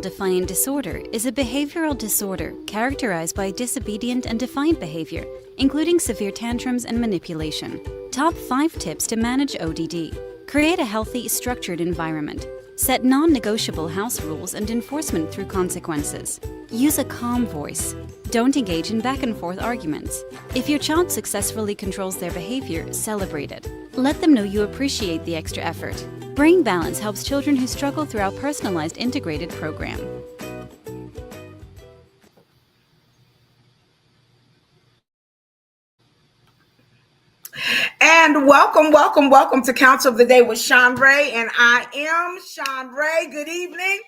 Defiant Disorder is a behavioral disorder characterized by disobedient and defiant behavior, including severe tantrums and manipulation. Top 5 tips to manage ODD. Create a healthy, structured environment. Set non-negotiable house rules and enforcement through consequences. Use a calm voice. Don't engage in back-and-forth arguments. If your child successfully controls their behavior, celebrate it. Let them know you appreciate the extra effort. Brain balance helps children who struggle through our personalized integrated program. And welcome to Counsel of the Day with Shanrae. And I am Shanrae. Good evening,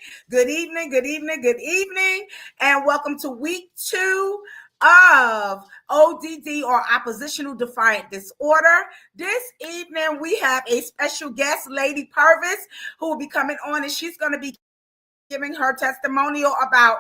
and welcome to week 2 of ODD, or Oppositional Defiant Disorder. This evening we have a special guest, Lady Purvis, who will be coming on, and she's going to be giving her testimonial about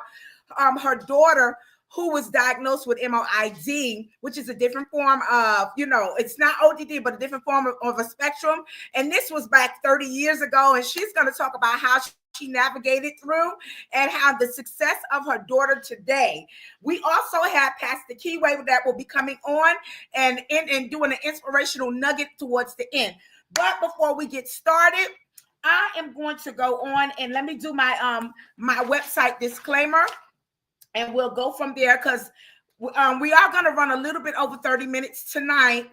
her daughter who was diagnosed with MOID, which is a different form of, it's not ODD, but a different form of a spectrum. And this was back 30 years ago. And she's going to talk about how she navigated through and how the success of her daughter today. We also have Pastor Keyway that will be coming on and doing an inspirational nugget towards the end. But before we get started, I am going to go on and let me do my my website disclaimer. And we'll go from there because we are going to run a little bit over 30 minutes tonight.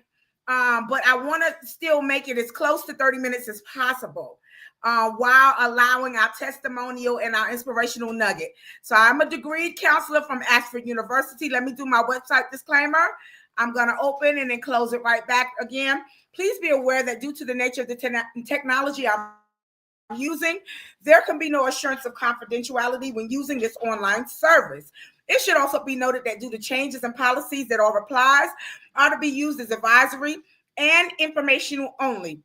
But I want to still make it as close to 30 minutes as possible while allowing our testimonial and our inspirational nugget. So I'm a degreed counselor from Ashford University. Let me do my website disclaimer. I'm going to open and then close it right back again. Please be aware that due to the nature of the technology I'm using, there can be no assurance of confidentiality when using this online service. It should also be noted that due to changes in policies that all replies are to be used as advisory and informational only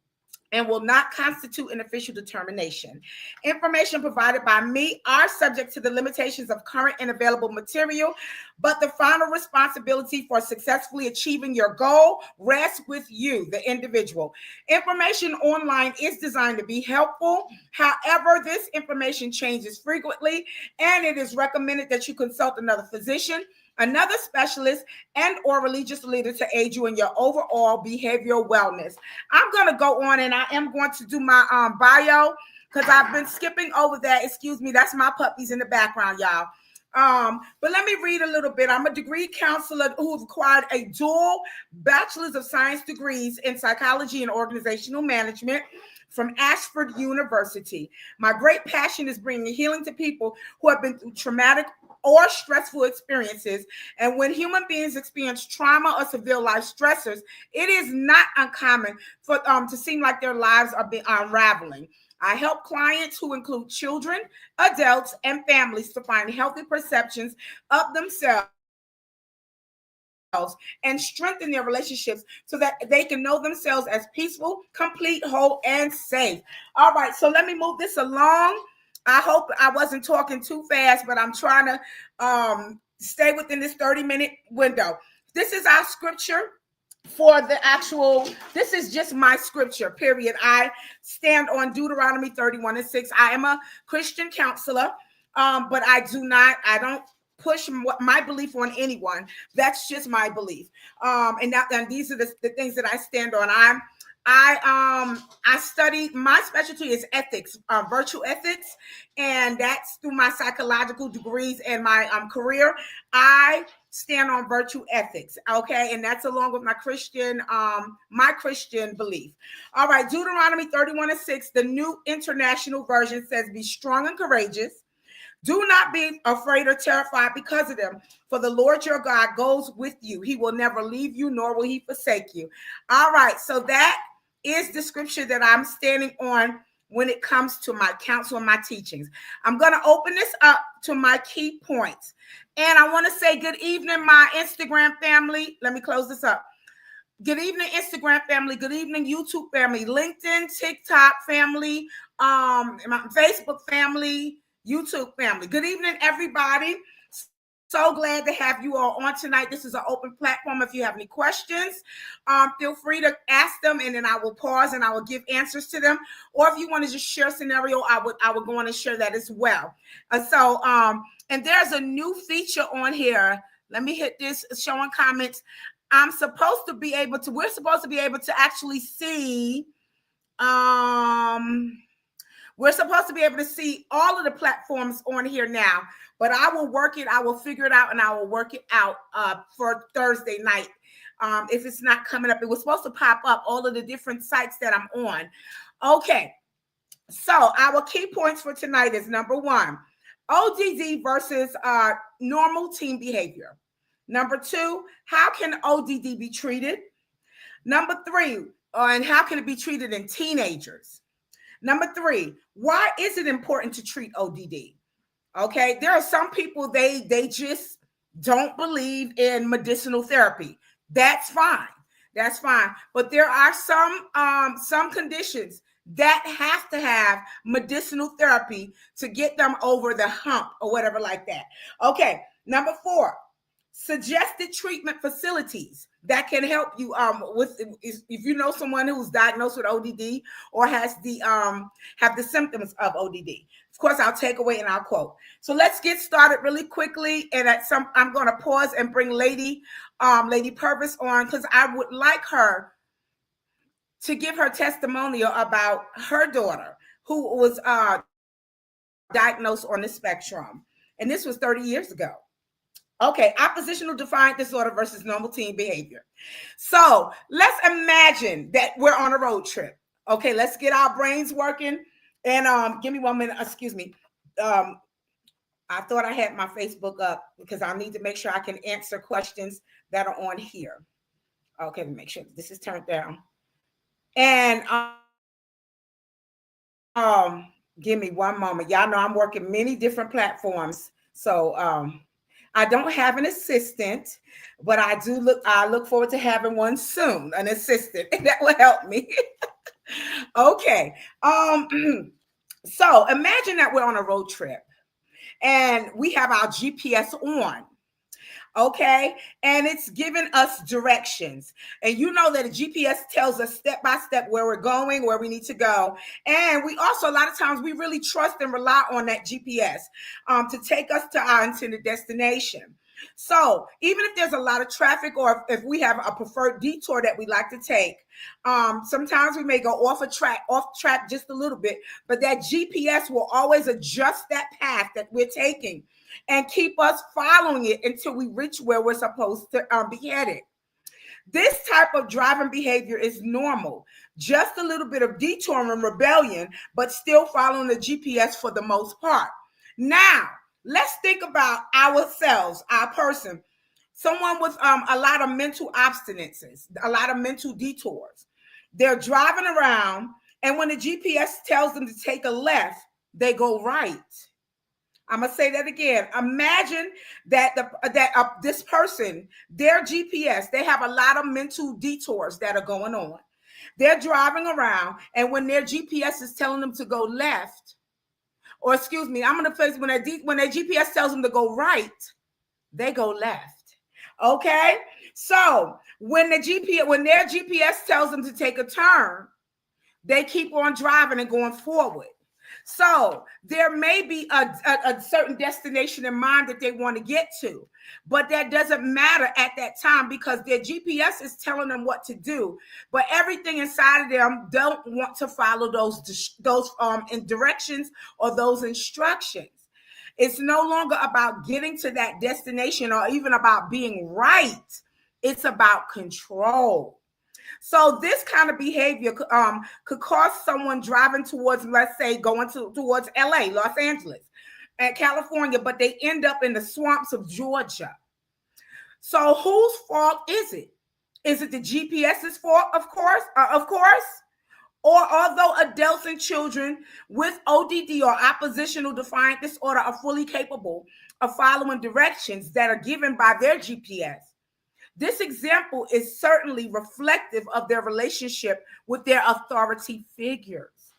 and will not constitute an official determination. Information provided by me are subject to the limitations of current and available material, but the final responsibility for successfully achieving your goal rests with you, the individual. Information online is designed to be helpful. However, this information changes frequently, and it is recommended that you consult another physician, another specialist, and or religious leader to aid you in your overall behavioral wellness. I'm going to go on and I am going to do my bio because I've been skipping over that. Excuse me, that's my puppies in the background, y'all. But let me read a little bit. I'm a degree counselor who's acquired a dual Bachelor's of Science degrees in psychology and organizational management from Ashford University. My great passion is bringing healing to people who have been through traumatic or stressful experiences. And when human beings experience trauma or severe life stressors, it is not uncommon for to seem like their lives are unraveling. I help clients who include children, adults, and families to find healthy perceptions of themselves and strengthen their relationships so that they can know themselves as peaceful, complete, whole, and safe. All right, so let me move this along. I hope I wasn't talking too fast, but I'm trying to stay within this 30-minute window. This is our scripture for the actual, this is just my scripture, period. I stand on Deuteronomy 31:6. I am a Christian counselor, but I don't push my belief on anyone. That's just my belief. And these are the things that I stand on. I study, my specialty is ethics, virtue ethics, and that's through my psychological degrees and my career. I stand on virtue ethics, okay, and that's along with my Christian belief. All right, Deuteronomy 31:6, the New International Version says, "Be strong and courageous. Do not be afraid or terrified because of them, for the Lord your God goes with you. He will never leave you, nor will he forsake you." All right, so that is the scripture that I'm standing on when it comes to my counsel and my teachings. I'm going to open this up to my key points. And I want to say good evening, my Instagram family. Let me close this up. Good evening, Instagram family. Good evening, YouTube family, LinkedIn, TikTok family, my Facebook family, YouTube family. Good evening, everybody. So glad to have you all on tonight. This is an open platform. If you have any questions, feel free to ask them, and then I will pause and I will give answers to them. Or if you want to just share a scenario, I would go on and share that as well. And there's a new feature on here. Let me hit this, showing comments. We're supposed to be able to actually see. We're supposed to be able to see all of the platforms on here now, but I will figure it out, and I will work it out for Thursday night. If it's not coming up, it was supposed to pop up all of the different sites that I'm on. Okay, so our key points for tonight is number 1, ODD versus normal teen behavior. Number 2, how can ODD be treated? Number 3, and how can it be treated in teenagers? Number 3, why is it important to treat ODD? Okay, there are some people, they just don't believe in medicinal therapy. That's fine. That's fine. But there are some conditions that have to have medicinal therapy to get them over the hump or whatever like that. Okay, number 4, suggested treatment facilities that can help you if you know someone who's diagnosed with ODD or has have the symptoms of ODD. Of course, I'll take away and I'll quote. So let's get started really quickly. And I'm going to pause and bring Lady Purvis on, because I would like her to give her testimonial about her daughter who was diagnosed on the spectrum, and this was 30 years ago. Okay, oppositional defiant disorder versus normal teen behavior. So let's imagine that we're on a road trip. Okay, let's get our brains working. And give me 1 minute. Excuse me. I thought I had my Facebook up because I need to make sure I can answer questions that are on here. Okay, make sure this is turned down. And give me 1 moment. Y'all know I'm working many different platforms, so I don't have an assistant, but I look forward to having one soon, an assistant, and that will help me. Okay. So imagine that we're on a road trip and we have our GPS on. Okay, and it's giving us directions, and you know that a GPS tells us step by step where we're going, where we need to go. And we also, a lot of times, we really trust and rely on that GPS to take us to our intended destination. So even if there's a lot of traffic, or if we have a preferred detour that we like to take, sometimes we may go off track just a little bit, but that GPS will always adjust that path that we're taking and keep us following it until we reach where we're supposed to be headed. This type of driving behavior is normal. Just a little bit of detour and rebellion, but still following the GPS for the most part. Now, let's think about ourselves, our person, someone with a lot of mental obstinacies, a lot of mental detours. They're driving around, and when the GPS tells them to take a left, they go right. I'm going to say that again. Imagine that this person, their GPS, they have a lot of mental detours that are going on. They're driving around, and when their GPS is telling them to go left, or excuse me, I'm going to face when their GPS tells them to go right, they go left. Okay? So when their GPS tells them to take a turn, they keep on driving and going forward. So there may be a certain destination in mind that they want to get to, but that doesn't matter at that time because their GPS is telling them what to do. But everything inside of them don't want to follow those directions or those instructions. It's no longer about getting to that destination or even about being right. It's about control. So this kind of behavior could cause someone driving towards, let's say, towards LA, Los Angeles, and California, but they end up in the swamps of Georgia. So whose fault is it? Is it the GPS's fault? Of course. Or although adults and children with ODD or oppositional defiant disorder are fully capable of following directions that are given by their GPS, this example is certainly reflective of their relationship with their authority figures.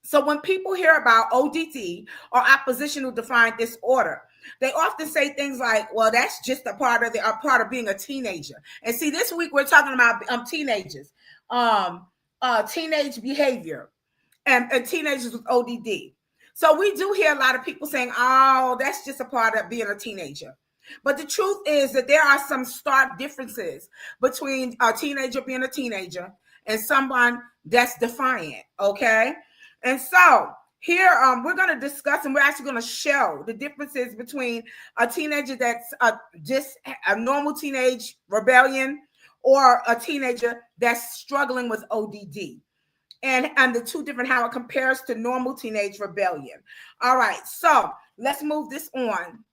So when people hear about ODD or oppositional defiant disorder, They often say things like, well, that's just a part of being a teenager. And see, this week we're talking about teenagers, teenage behavior, and teenagers with ODD. So we do hear a lot of people saying, oh, that's just a part of being a teenager. But the truth is that there are some stark differences between a teenager being a teenager and someone that's defiant, okay? And so here we're going to discuss, and we're actually going to show the differences between a teenager that's just a normal teenage rebellion or a teenager that's struggling with ODD. And the two different, how it compares to normal teenage rebellion. All right, so let's move this on.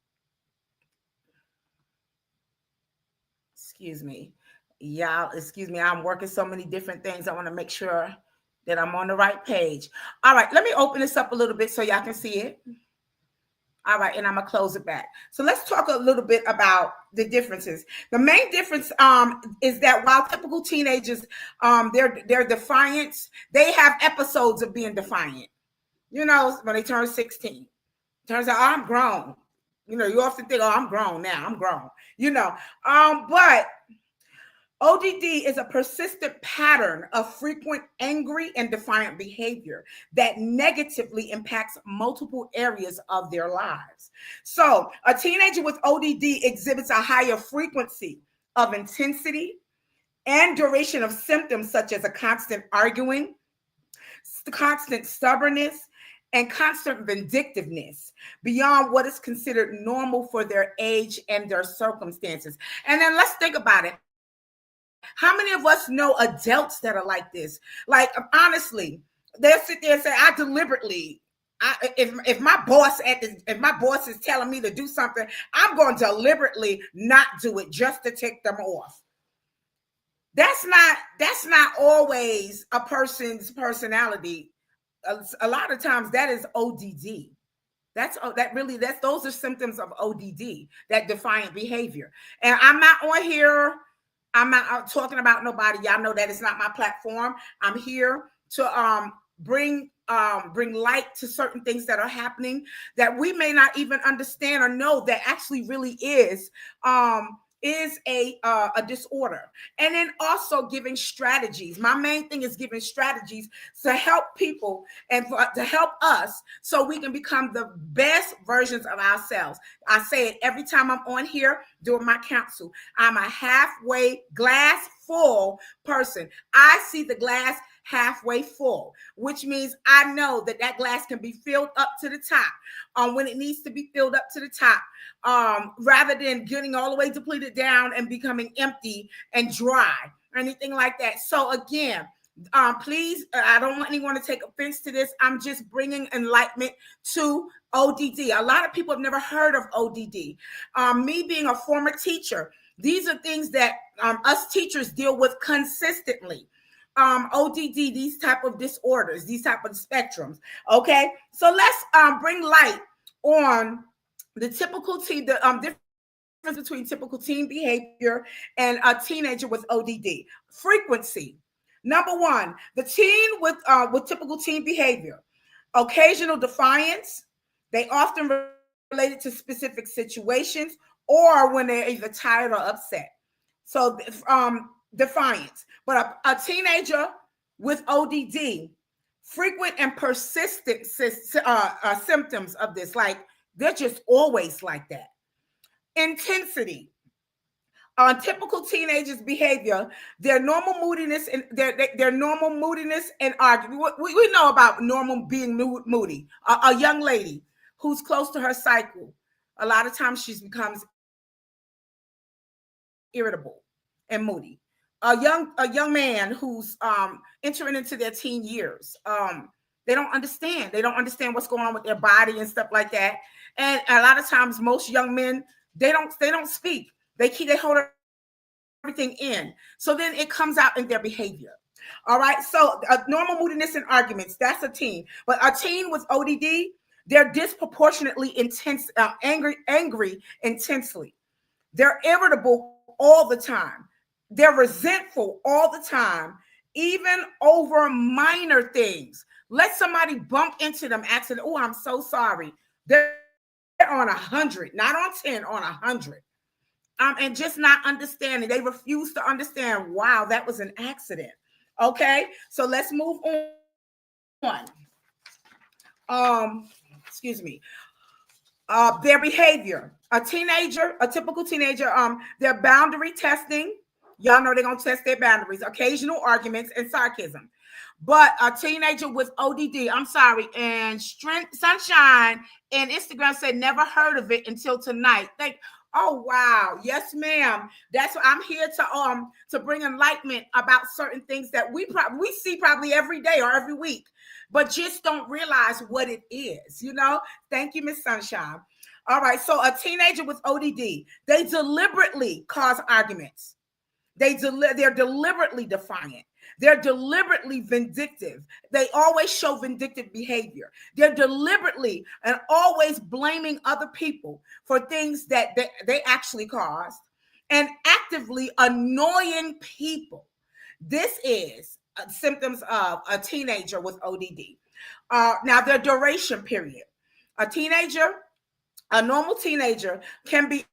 Excuse me. Y'all, excuse me. I'm working so many different things. I want to make sure that I'm on the right page. All right, let me open this up a little bit so y'all can see it. All right, and I'm gonna close it back. So let's talk a little bit about the differences. The main difference is that while typical teenagers, they're defiant, they have episodes of being defiant. You know, when they turn 16, turns out, oh, I'm grown. You know, you often think, oh, I'm grown now. I'm grown. You know, but ODD is a persistent pattern of frequent angry and defiant behavior that negatively impacts multiple areas of their lives. So a teenager with ODD exhibits a higher frequency of intensity and duration of symptoms such as a constant arguing, constant stubbornness, and constant vindictiveness beyond what is considered normal for their age and their circumstances. And then let's think about it. How many of us know adults that are like this? Like, honestly, they'll sit there and say, I deliberately, if my boss is telling me to do something, I'm going to deliberately not do it just to tick them off. That's not always a person's personality. A lot of times that is ODD. Those are symptoms of ODD, that defiant behavior. And I'm not on here, I'm not out talking about nobody. Y'all know that it's not my platform. I'm here to bring light to certain things that are happening that we may not even understand or know that actually really is a disorder. And then also giving strategies. My main thing is giving strategies to help people and to help us so we can become the best versions of ourselves. I say it every time I'm on here doing my counsel. I'm a halfway glass full person. I see the glass halfway full, which means I know that glass can be filled up to the top when it needs to be filled up to the top, rather than getting all the way depleted down and becoming empty and dry or anything like that. So again, please, I don't want anyone to take offense to this. I'm just bringing enlightenment to ODD. A lot of people have never heard of ODD. Me being a former teacher, these are things that us teachers deal with consistently. ODD, these type of disorders, these type of spectrums. Okay, so let's bring light on the typical difference between typical teen behavior and a teenager with ODD. Frequency. Number one, the teen with typical teen behavior, occasional defiance. They often related to specific situations or when they're either tired or upset. So defiance. But a teenager with ODD, frequent and persistent symptoms of this, like they're just always like that. Intensity. On typical teenagers' behavior, their normal moodiness and their normal moodiness and argument. We know about normal being moody. A young lady who's close to her cycle, a lot of times she becomes irritable and moody. A young man who's entering into their teen years, they don't understand. They don't understand what's going on with their body and stuff like that. And a lot of times, most young men, they don't speak. They hold everything in. So then it comes out in their behavior. All right. So normal moodiness and arguments, that's a teen. But a teen with ODD, they're disproportionately intense, angry intensely. They're irritable all the time. They're resentful all the time, even over minor things. Let somebody bump into them, accident. Oh, I'm so sorry. They're they're on 100, not on 10, on 100. And just not understanding. They refuse to understand, wow, that was an accident. Okay, so let's move on. Excuse me. Their behavior. A typical teenager, their boundary testing. Y'all know they're gonna test their boundaries, occasional arguments, and sarcasm. But a teenager with ODD, I'm sorry, and Sunshine and Instagram said never heard of it until tonight. Oh wow, yes, ma'am. That's why I'm here to bring enlightenment about certain things that we see probably every day or every week, but just don't realize what it is. Thank you, Miss Sunshine. All right, so a teenager with ODD, they deliberately cause arguments. They're deliberately defiant. They're deliberately vindictive. They always show vindictive behavior. They're deliberately and always blaming other people for things that they actually caused, and actively annoying people. This is symptoms of a teenager with ODD. Now, their duration period. A normal teenager can be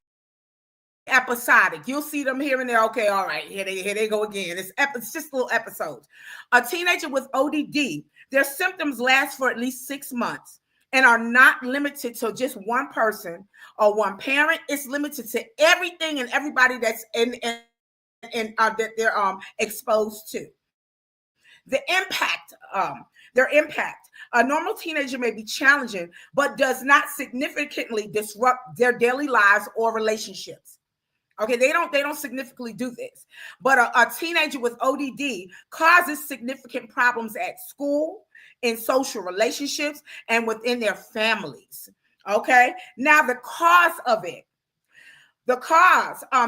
episodic. You'll see them here and there. Okay, all right, here they go again. It's just little episodes. A teenager with ODD, their symptoms last for at least 6 months and are not limited to just one person or one parent. It's limited to everything and everybody that's that they're exposed to. Their impact. A normal teenager may be challenging, but does not significantly disrupt their daily lives or relationships. Okay, they don't significantly do this. But a teenager with ODD causes significant problems at school, in social relationships, and within their families. Okay, now the cause of it. The cause, a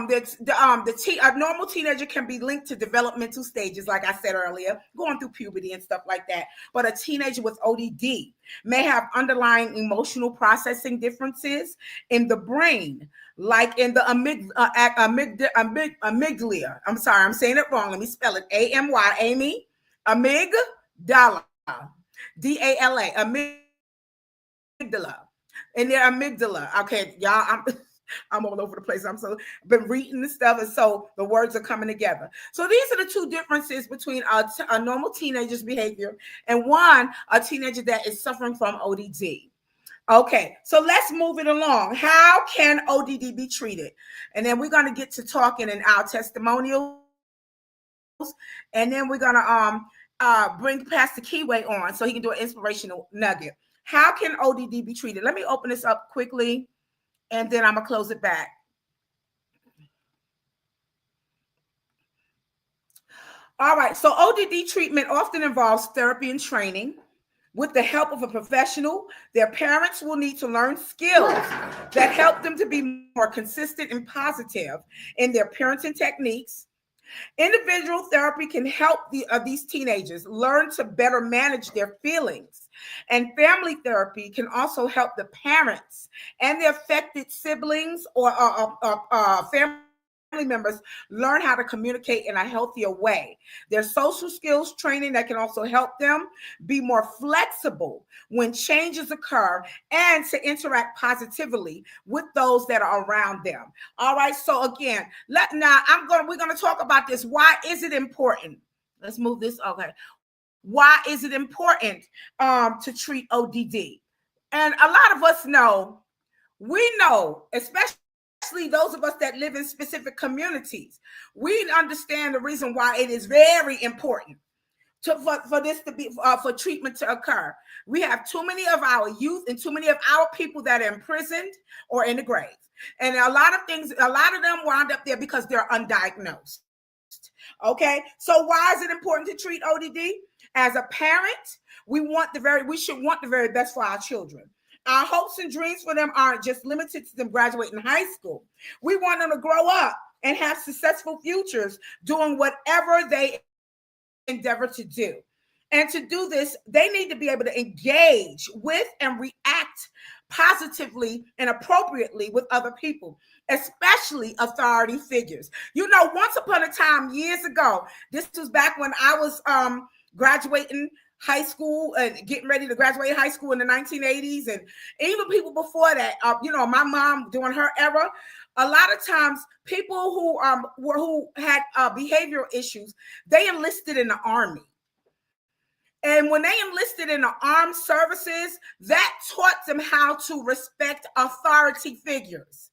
normal teenager can be linked to developmental stages, like I said earlier, going through puberty and stuff like that. But a teenager with ODD may have underlying emotional processing differences in the brain, like in the amygdala. I'm sorry, I'm saying it wrong. Let me spell it. A-M-Y, Amy, amygdala, D-A-L-A, amygdala. In their amygdala. Okay, y'all, I'm all over the place. Been reading this stuff, and so the words are coming together. So these are the two differences between a normal teenager's behavior and a teenager that is suffering from ODD. Okay, so let's move it along. How can ODD be treated? And then we're going to get to talking in our testimonials, and then we're going to bring Pastor Keyway on so he can do an inspirational nugget. How can ODD be treated? Let me open this up quickly, and then I'm going to close it back. All right, so ODD treatment often involves therapy and training. With the help of a professional, their parents will need to learn skills that help them to be more consistent and positive in their parenting techniques. Individual therapy can help these teenagers learn to better manage their feelings. And family therapy can also help the parents and the affected siblings or family members learn how to communicate in a healthier way. There's social skills training that can also help them be more flexible when changes occur and to interact positively with those that are around them. All right, so again, we're going to talk about this. Why is it important? Let's move this. Okay. Why is it important to treat ODD? And a lot of us know, especially those of us that live in specific communities, we understand the reason why it is very important for treatment to occur. We have too many of our youth and too many of our people that are imprisoned or in the grave. And a lot of them wound up there because they're undiagnosed. Okay, so why is it important to treat ODD? As a parent, we should want the very best for our children. Our hopes and dreams for them aren't just limited to them graduating high school. We want them to grow up and have successful futures doing whatever they endeavor to do. And to do this, they need to be able to engage with and react positively and appropriately with other people, especially authority figures. Once upon a time, years ago, this was back when I was graduating high school and getting ready to graduate high school in the 1980s, and even people before that, my mom during her era, a lot of times people who had behavioral issues, they enlisted in the Army. And when they enlisted in the armed services, that taught them how to respect authority figures.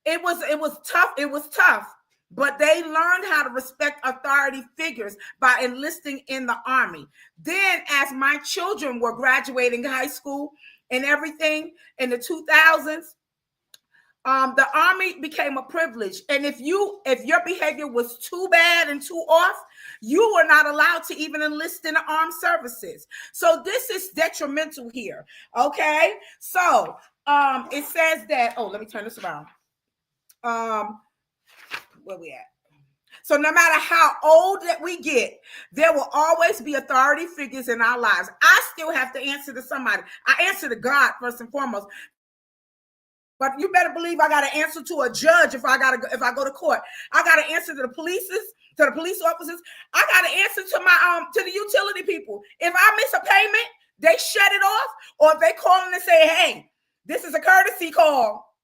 It was tough. It was tough. But they learned how to respect authority figures by enlisting in the Army. Then, as my children were graduating high school and everything in the 2000s, the Army became a privilege. And if your behavior was too bad and too off, you were not allowed to even enlist in the armed services. So this is detrimental here. Okay. So it says that, let me turn this around. Where we at? So no matter how old that we get, there will always be authority figures in our lives. I still have to answer to somebody. I answer to God first and foremost. But you better believe I got to answer to a judge if I go to court. I got to answer to the police officers. I got to answer to the utility people. If I miss a payment, they shut it off, or if they call in and say, "Hey, this is a courtesy call.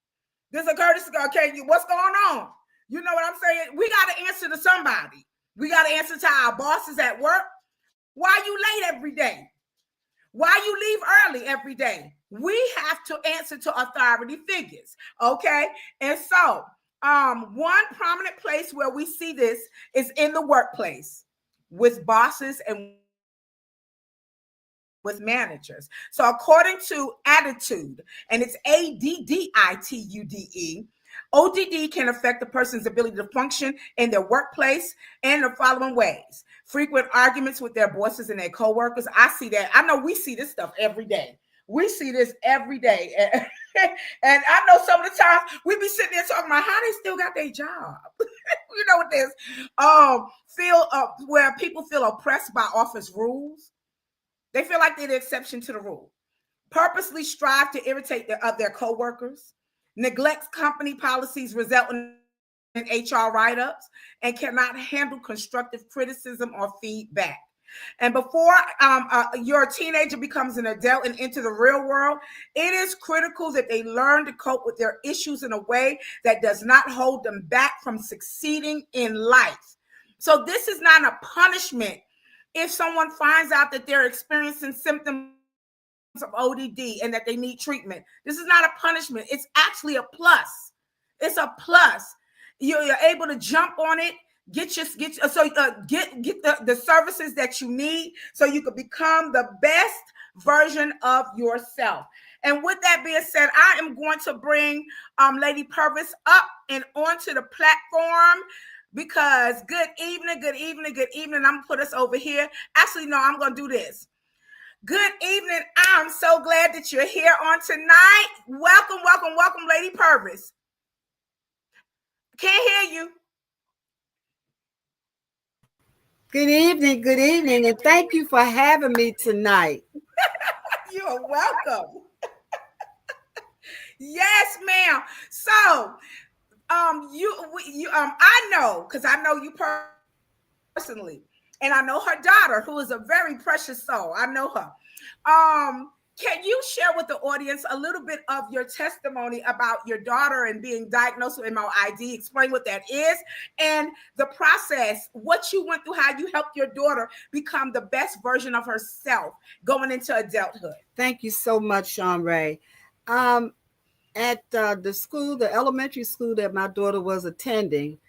This is a courtesy call. Okay, what's going on?" You know what I'm saying? We got to answer to somebody. We got to answer to our bosses at work. Why you late every day? Why you leave early every day? We have to answer to authority figures, okay? And so, one prominent place where we see this is in the workplace with bosses and with managers. So, according to Attitude, and it's ADDITUDE, ODD can affect a person's ability to function in their workplace in the following ways: frequent arguments with their bosses and their coworkers. I see that. I know we see this stuff every day. We see this every day. And I know some of the times we be sitting there talking about how they still got their job. You know what this? Where people feel oppressed by office rules. They feel like they're the exception to the rule. Purposely strive to irritate their coworkers. Neglects company policies resulting in HR write-ups, and cannot handle constructive criticism or feedback. And before your teenager becomes an adult and into the real world, it is critical that they learn to cope with their issues in a way that does not hold them back from succeeding in life. So this is not a punishment if someone finds out that they're experiencing symptoms of ODD and that they need treatment. This is not a punishment. It's actually a plus. It's a plus. You're able to jump on it, get the services that you need so you can become the best version of yourself. And with that being said, I am going to bring Lady Purvis up and onto the platform, because good evening. I'm gonna put us over here. Actually, no, I'm gonna do this. Good evening. I'm so glad that you're here on tonight. Welcome, Lady Purvis. Can't hear you. Good evening, and thank you for having me tonight. You're welcome. Yes, ma'am. So, I know, because I know you personally, and I know her daughter, who is a very precious soul. I know her. Can you share with the audience a little bit of your testimony about your daughter and being diagnosed with MOID? Explain what that is and the process, what you went through, how you helped your daughter become the best version of herself going into adulthood. Thank you so much, Shanrae. At the elementary school that my daughter was attending,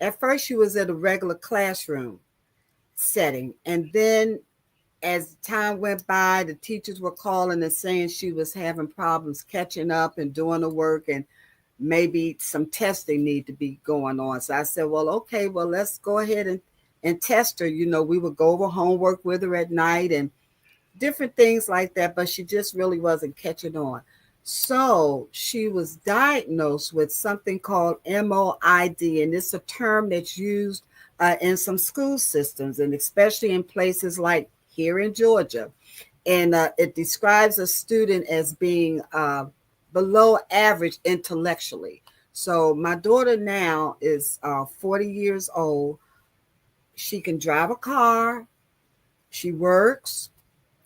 at first she was at a regular classroom setting, and then as time went by, the teachers were calling and saying she was having problems catching up and doing the work, and maybe some testing need to be going on. So I said, well, okay, let's go ahead and test her. You know, we would go over homework with her at night and different things like that, but she just really wasn't catching on. So she was diagnosed with something called MOID, and it's a term that's used in some school systems, and especially in places like here in Georgia. And it describes a student as being below average intellectually. So my daughter now is 40 years old. She can drive a car. She works.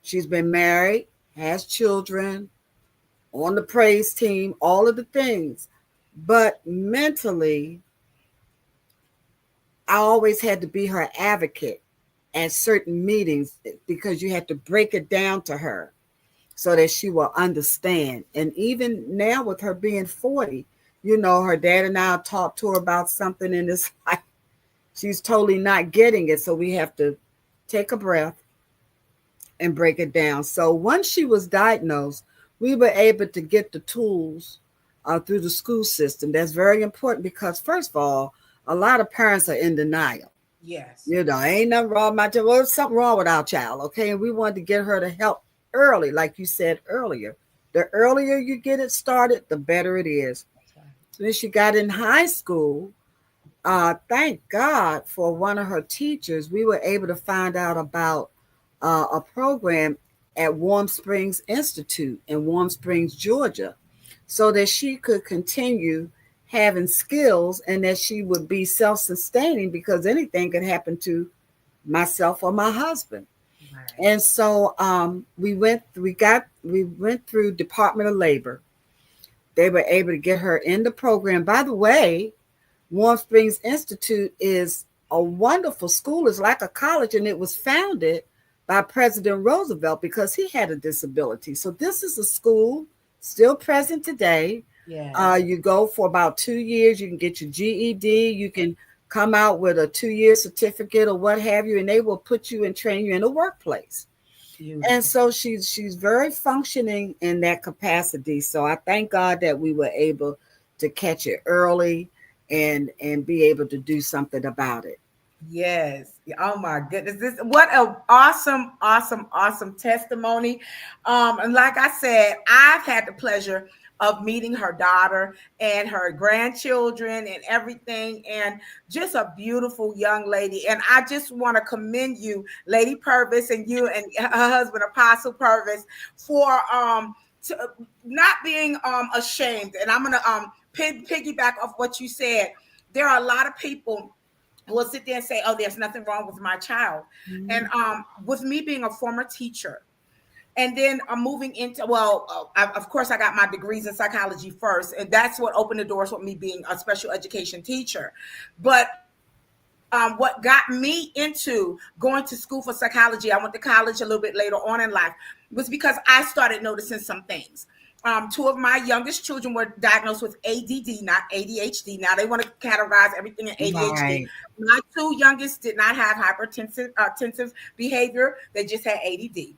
She's been married, has children, on the praise team, all of the things. But mentally, I always had to be her advocate at certain meetings because you had to break it down to her so that she will understand. And even now, with her being 40, her dad and I talked to her about something, and it's like she's totally not getting it. So we have to take a breath and break it down. So once she was diagnosed, we were able to get the tools through the school system. That's very important because, first of all, a lot of parents are in denial. Yes. Ain't nothing wrong with my child. Well, there's something wrong with our child, okay? And we wanted to get her to help early, like you said earlier. The earlier you get it started, the better it is. Right. So when she got in high school, thank God for one of her teachers, we were able to find out about a program at Warm Springs Institute in Warm Springs, Georgia, so that she could continue having skills and that she would be self-sustaining because anything could happen to myself or my husband. Right. And so we went through Department of Labor. They were able to get her in the program. By the way, Warm Springs Institute is a wonderful school. It's like a college, and it was founded by President Roosevelt because he had a disability. So this is a school still present today. Yeah. You go for about 2 years. You can get your GED. You can come out with a 2-year certificate or what have you, and they will put you and train you in the workplace. Beautiful. And so she's very functioning in that capacity. So I thank God that we were able to catch it early and be able to do something about it. Yes. Oh my goodness. What an awesome testimony. And like I said, I've had the pleasure of meeting her daughter and her grandchildren and everything, and just a beautiful young lady. And I just want to commend you, Lady Purvis, and you and her husband, Apostle Purvis, for not being ashamed. And I'm going to piggyback off what you said. There are a lot of people who will sit there and say, oh, there's nothing wrong with my child. Mm-hmm. And with me being a former teacher, and then I'm moving into, of course, I got my degrees in psychology first, and that's what opened the doors with me being a special education teacher. But what got me into going to school for psychology, I went to college a little bit later on in life, was because I started noticing some things. 2 of my youngest children were diagnosed with ADD, not ADHD. Now they want to categorize everything in ADHD. Right. My 2 youngest did not have hypertensive behavior. They just had ADD.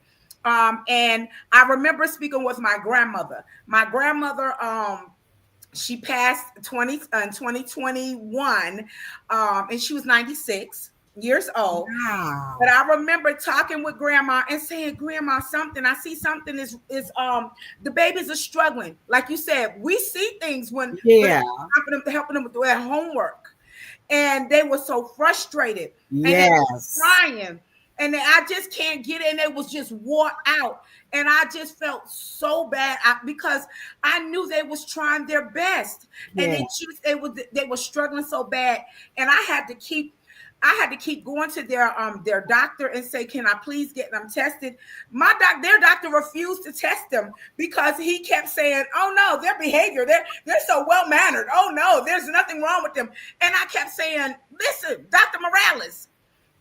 And I remember speaking with my grandmother. My grandmother, she passed in 2021, and she was 96 years old. Wow. But I remember talking with grandma and saying, Grandma, I see something is the babies are struggling. Like you said, we see things when helping them with their homework. And they were so frustrated. Yes. And they were crying. And I just can't get it. And it was just wore out. And I just felt so bad because I knew they was trying their best. Yeah. And they were struggling so bad. And I had to keep going to their doctor and say, can I please get them tested? Their doctor refused to test them because he kept saying, oh no, their behavior, they're so well-mannered. Oh no, there's nothing wrong with them. And I kept saying, listen, Dr. Morales,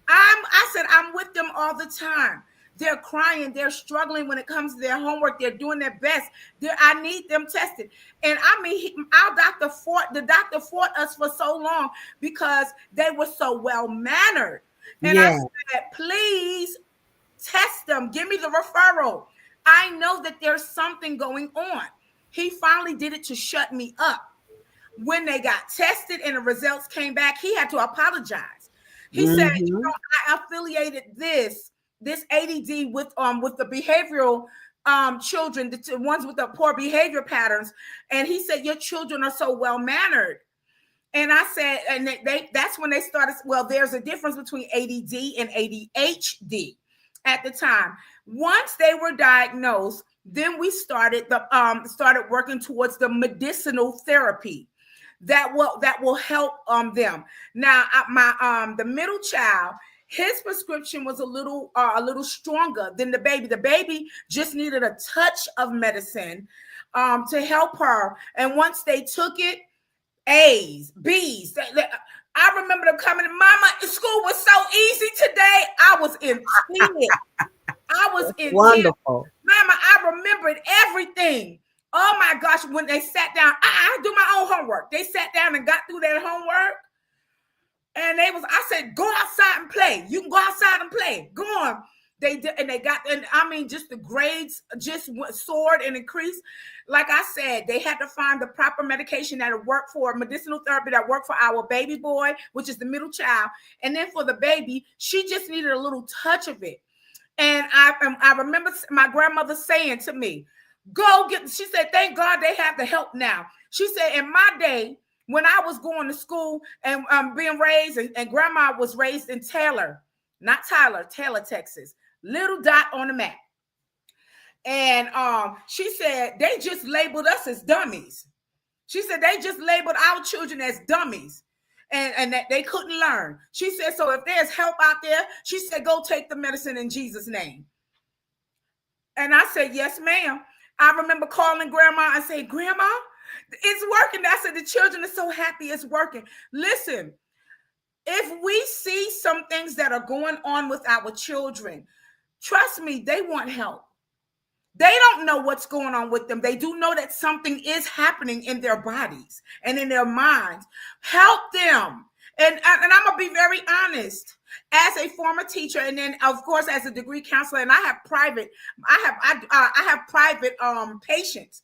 I said, I'm with them all the time. They're crying. They're struggling when it comes to their homework. They're doing their best. I need them tested. And I mean, the doctor fought us for so long because they were so well-mannered. And I said, please test them. Give me the referral. I know that there's something going on. He finally did it to shut me up. When they got tested and the results came back, he had to apologize. He said, I affiliated this ADD with the behavioral children, the ones with the poor behavior patterns. And he said, your children are so well-mannered. And I said, and that's when they started, there's a difference between ADD and ADHD at the time. Once they were diagnosed, then we started working towards the medicinal therapy that will help them. Now, the middle child, his prescription was a little stronger than the baby. The baby just needed a touch of medicine to help her. And once they took it, A's, B's. I remember them coming, Mama, school was so easy today. I was in tears. I was in Wonderful. tears. Mama, I remembered everything. Oh my gosh, when they sat down, I do my own homework. They sat down and got through their homework. And I said, go outside and play. You can go outside and play. Go on. They did, and they got, and I mean, just the grades just soared and increased. Like I said, they had to find the proper medication that would work for medicinal therapy that worked for our baby boy, which is the middle child. And then for the baby, she just needed a little touch of it. And I remember my grandmother saying to me, go get, she said, thank God they have the help now. She said, in my day, when I was going to school and being raised, and grandma was raised in Taylor, not Tyler, Taylor, Texas, little dot on the map. And she said, they just labeled us as dummies. She said, they just labeled our children as dummies and that they couldn't learn. She said, so if there's help out there, she said, go take the medicine in Jesus' name. And I said, yes, ma'am. I remember calling grandma and saying, Grandma, it's working. I said, the children are so happy it's working. Listen, if we see some things that are going on with our children, trust me, they want help. They don't know what's going on with them. They do know that something is happening in their bodies and in their minds. Help them. And I'm going to be very honest. As a former teacher, and then of course as a degree counselor, and I have private patients.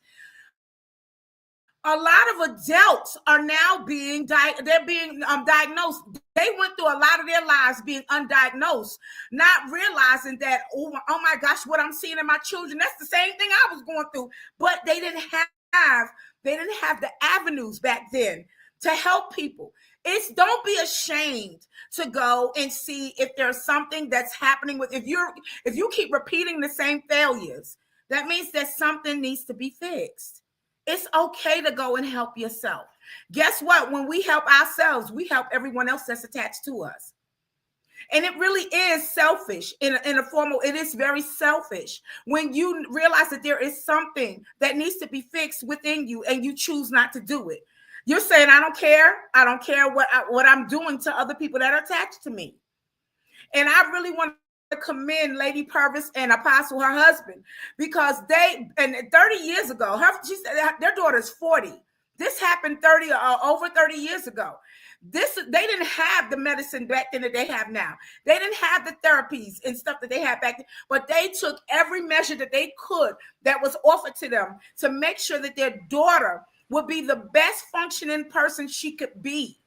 A lot of adults are now being diagnosed. They went through a lot of their lives being undiagnosed, not realizing that, oh my gosh, what I'm seeing in my children, that's the same thing I was going through. But they didn't have the avenues back then to help people. Don't be ashamed to go and see if there's something that's happening with, if you keep repeating the same failures, that means that something needs to be fixed. It's okay to go and help yourself. Guess what? When we help ourselves, we help everyone else that's attached to us. And it really is selfish in a formal, it is very selfish when you realize that there is something that needs to be fixed within you and you choose not to do it. You're saying, I don't care. I don't care what I'm doing to other people that are attached to me. And I really want to commend Lady Purvis and Apostle, her husband, because they, and 30 years ago, she said their daughter's 40. This happened over 30 years ago. They didn't have the medicine back then that they have now. They didn't have the therapies and stuff that they had back then, but they took every measure that they could that was offered to them to make sure that their daughter would be the best functioning person she could be.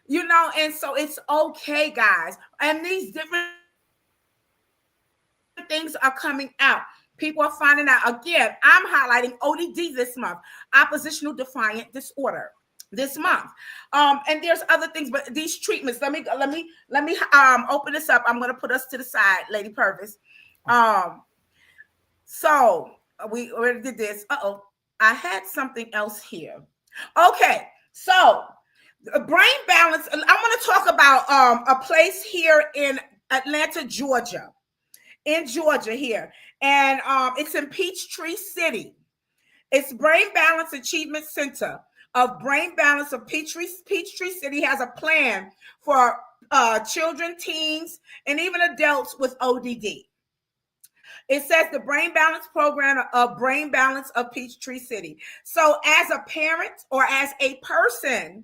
You know, and so it's okay, guys. And these different things are coming out. People are finding out. Again, I'm highlighting ODD this month, Oppositional Defiant Disorder this month. And there's other things, but these treatments, let me open this up. I'm going to put us to the side, Lady Purvis. So we already did this. I had something else here. Okay. So brain balance. I want to talk about a place here in Atlanta, Georgia. In Georgia here. And it's in Peachtree City. It's Brain Balance Achievement Center of Brain Balance of Peachtree City has a plan for children, teens, and even adults with ODD. It says the Brain Balance Program of Brain Balance of Peachtree City. So as a parent or as a person,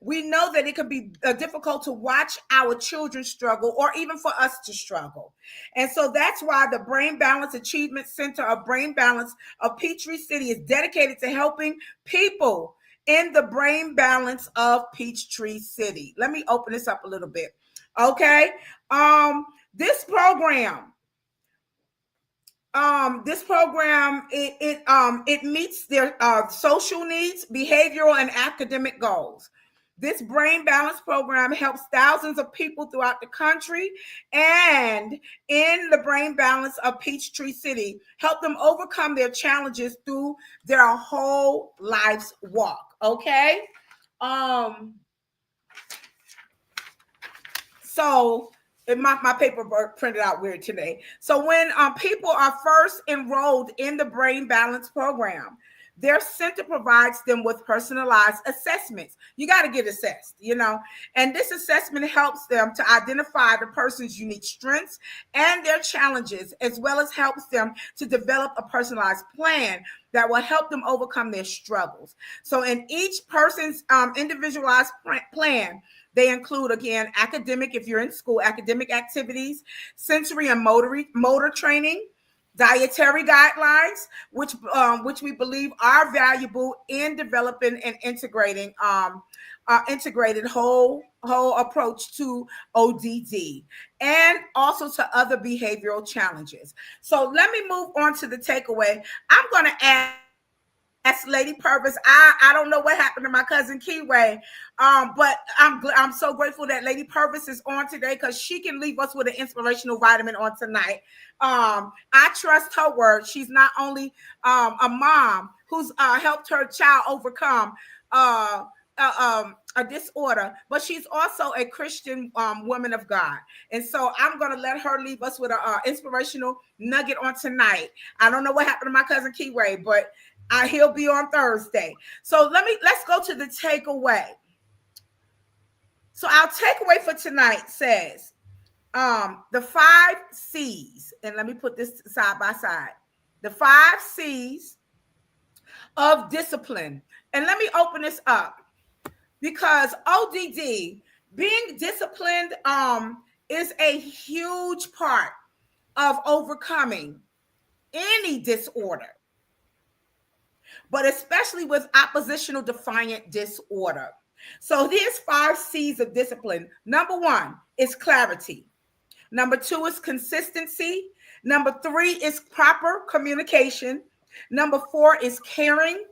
we know that it can be difficult to watch our children struggle or even for us to struggle. And so that's why the Brain Balance Achievement Center of Brain Balance of Peachtree City is dedicated to helping people in the brain balance of Peachtree City. Let me open this up a little bit. Okay. This program, it meets their social needs, behavioral, and academic goals. This brain balance program helps thousands of people throughout the country and in the brain balance of Peachtree City, help them overcome their challenges through their whole life's walk. Okay. So My paper printed out weird today. So when people are first enrolled in the Brain Balance program, their center provides them with personalized assessments. You got to get assessed, and this assessment helps them to identify the person's unique strengths and their challenges, as well as helps them to develop a personalized plan that will help them overcome their struggles. So in each person's individualized plan, they include, again, academic, if you're in school, academic activities, sensory and motor training, dietary guidelines, which we believe are valuable in developing and integrating integrated whole approach to ODD, and also to other behavioral challenges. So let me move on to the takeaway. I'm going to ask Lady Purvis. I don't know what happened to my cousin Keyway, but I'm so grateful that Lady Purvis is on today, because she can leave us with an inspirational vitamin on tonight. I trust her word. She's not only a mom who's helped her child overcome a disorder, but she's also a Christian woman of God. And so I'm going to let her leave us with an inspirational nugget on tonight. I don't know what happened to my cousin Keyway, but he'll be on Thursday. So let's go to the takeaway. So our takeaway for tonight says the 5 C's, and let me put this side by side. The 5 C's of discipline. And let me open this up, because ODD, being disciplined, is a huge part of overcoming any disorder, but especially with oppositional defiant disorder. So here's 5 C's of discipline. Number 1 is clarity. Number 2 is consistency. Number 3 is proper communication. Number 4 is caring.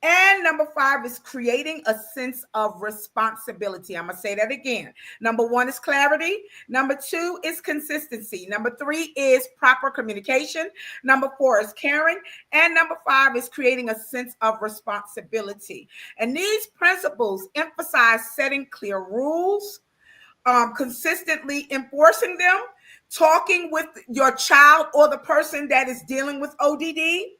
And number 5 is creating a sense of responsibility. I'm going to say that again. Number 1 is clarity. Number 2 is consistency. Number 3 is proper communication. Number 4 is caring. And number 5 is creating a sense of responsibility. And these principles emphasize setting clear rules, consistently enforcing them, talking with your child or the person that is dealing with ODD,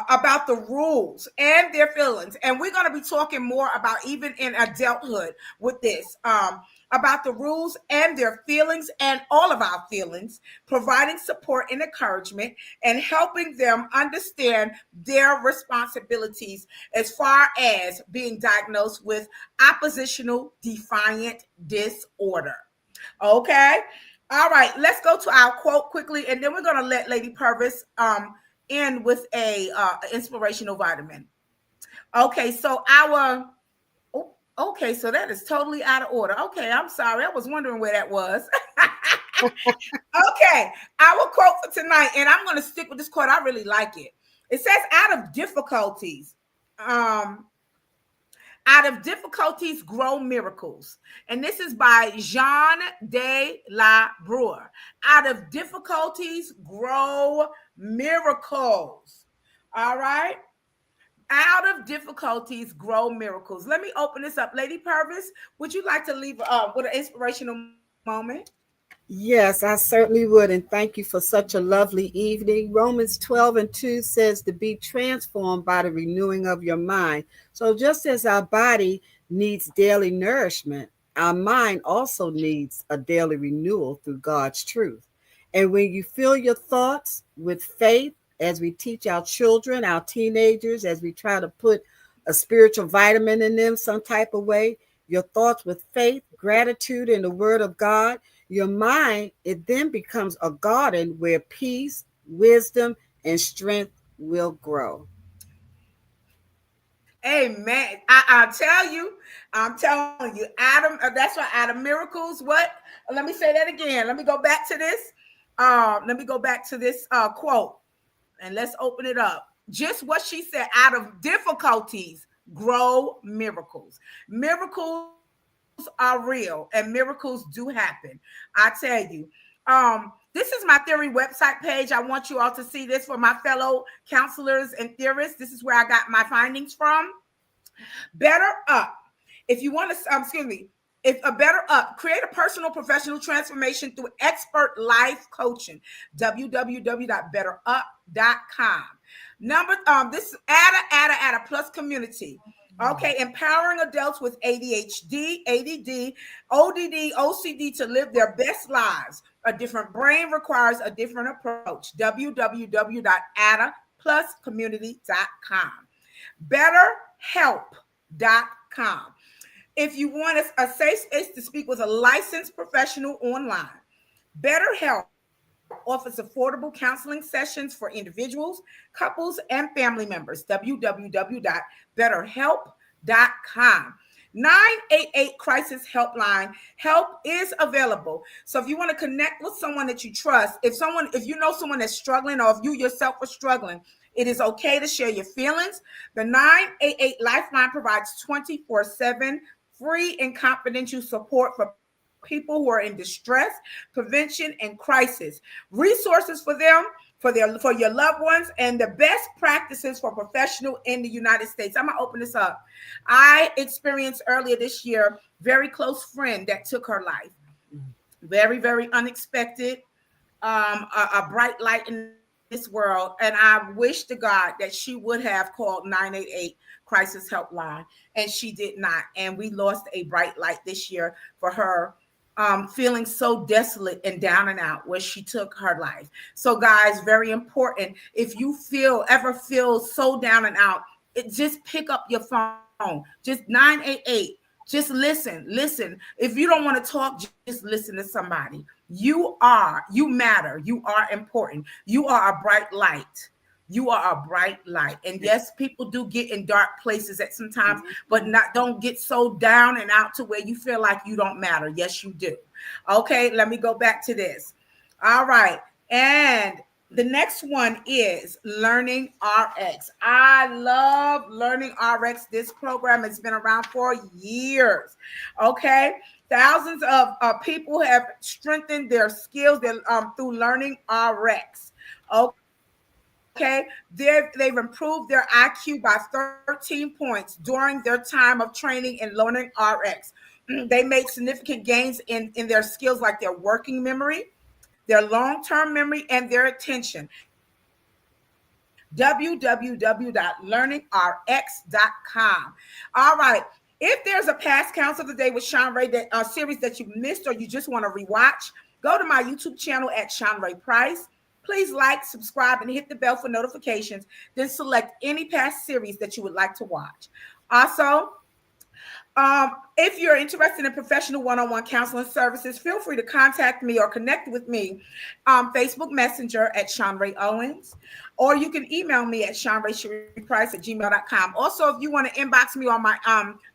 about the rules and their feelings. And we're going to be talking more about, even in adulthood, with this, about the rules and their feelings and all of our feelings, providing support and encouragement, and helping them understand their responsibilities as far as being diagnosed with oppositional defiant disorder. Okay. All right. Let's go to our quote quickly, and then we're going to let Lady Purvis end with a inspirational vitamin. Okay, so so that is totally out of order. Okay, I'm sorry. I was wondering where that was. Okay, our quote for tonight, and I'm going to stick with this quote. I really like it. It says, out of difficulties grow miracles. And this is by Jean de la Bruyere. Out of difficulties grow miracles. All right. Out of difficulties grow miracles. Let me open this up. Lady Purvis, would you like to leave with an inspirational moment? Yes, I certainly would. And thank you for such a lovely evening. Romans 12:2 says to be transformed by the renewing of your mind. So just as our body needs daily nourishment, our mind also needs a daily renewal through God's truth. And when you fill your thoughts with faith, as we teach our children, our teenagers, as we try to put a spiritual vitamin in them some type of way, your thoughts with faith, gratitude, and the word of God, your mind, it then becomes a garden where peace, wisdom, and strength will grow. Amen. I'm telling you, Adam, that's why out of miracles, what? Let me say that again. Let me go back to this. Quote, and let's open it up. Just what she said, out of difficulties grow miracles. Miracles are real, and miracles do happen. I tell you. This is my theory website page. I want you all to see this for my fellow counselors and theorists. This is where I got my findings from. Better Up. If you want to, If a better up, create a personal professional transformation through expert life coaching. www.betterup.com. Number this Ada plus community. Okay, empowering adults with ADHD, ADD, ODD, OCD to live their best lives. A different brain requires a different approach. www.adapluscommunity.com. BetterHelp.com. If you want a safe space to speak with a licensed professional online, BetterHelp offers affordable counseling sessions for individuals, couples, and family members. www.betterhelp.com. 988 crisis helpline. Help is available. So if you want to connect with someone that you trust, if you know someone that's struggling, or if you yourself are struggling, it is okay to share your feelings. The 988 Lifeline provides 24/7 free and confidential support for people who are in distress, prevention, and crisis. Resources for them, for your loved ones, and the best practices for professional in the United States. I'm gonna open this up. I experienced earlier this year very close friend that took her life. Very, very unexpected. A bright light in this world, and I wish to God that she would have called 988 crisis helpline, and she did not. And we lost a bright light this year for her, feeling so desolate and down and out where she took her life. So guys, very important. If you ever feel so down and out, just pick up your phone, just 988. Just listen. If you don't want to talk, just listen to somebody. You matter. You are important. You are a bright light. You are a bright light. And yes, people do get in dark places at some times, but don't get so down and out to where you feel like you don't matter. Yes, you do. Okay, let me go back to this. All right. And the next one is Learning RX. I love Learning RX. This program has been around for years. Okay. Thousands of people have strengthened their skills through Learning RX. Okay. They've improved their IQ by 13 points during their time of training in Learning RX. They made significant gains in their skills, like their working memory, their long-term memory, and their attention. www.learningrx.com. All right. If there's a past Counsel of the Day with Shanrae series that you missed, or you just want to rewatch, go to my YouTube channel at Shanrae Price. Please like, subscribe, and hit the bell for notifications. Then select any past series that you would like to watch. Also, if you're interested in professional one-on-one counseling services, feel free to contact me or connect with me on Facebook Messenger at Shanrae Owens, or you can email me at shanrae.price@gmail.com. Also, if you want to inbox me on my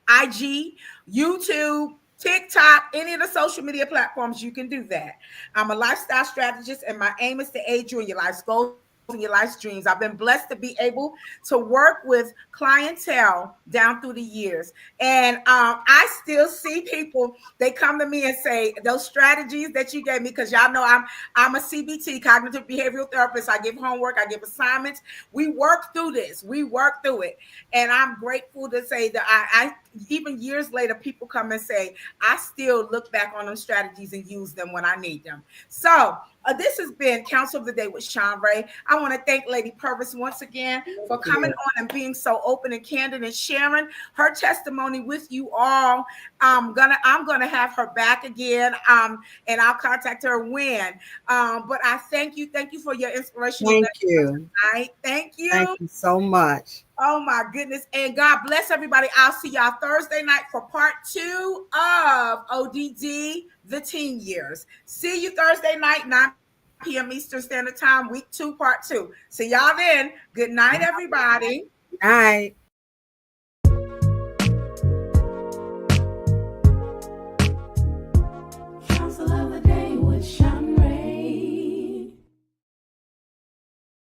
IG, YouTube, TikTok, any of the social media platforms, you can do that. I'm a lifestyle strategist, and my aim is to aid you in your life's goals and your life's dreams. I've been blessed to be able to work with clientele down through the years. And I still see people, they come to me and say, those strategies that you gave me, because y'all know I'm a CBT, cognitive behavioral therapist. I give homework, I give assignments. We work through this. We work through it. And I'm grateful to say that I even years later, people come and say, I still look back on those strategies and use them when I need them. So this has been Counsel of the Day with Shanrae. I want to thank Lady Purvis once again for coming on and being so open and candid and sharing her testimony with you all. I'm gonna have her back again, and I'll contact her when. But I thank you for your inspiration. Thank you. Thank you. Thank you so much. Oh my goodness. And God bless everybody. I'll see y'all Thursday night for part 2 of ODD, the teen years. See you Thursday night, 9 p.m. Eastern Standard Time, week 2, part 2. See y'all then. Good night, everybody. Night.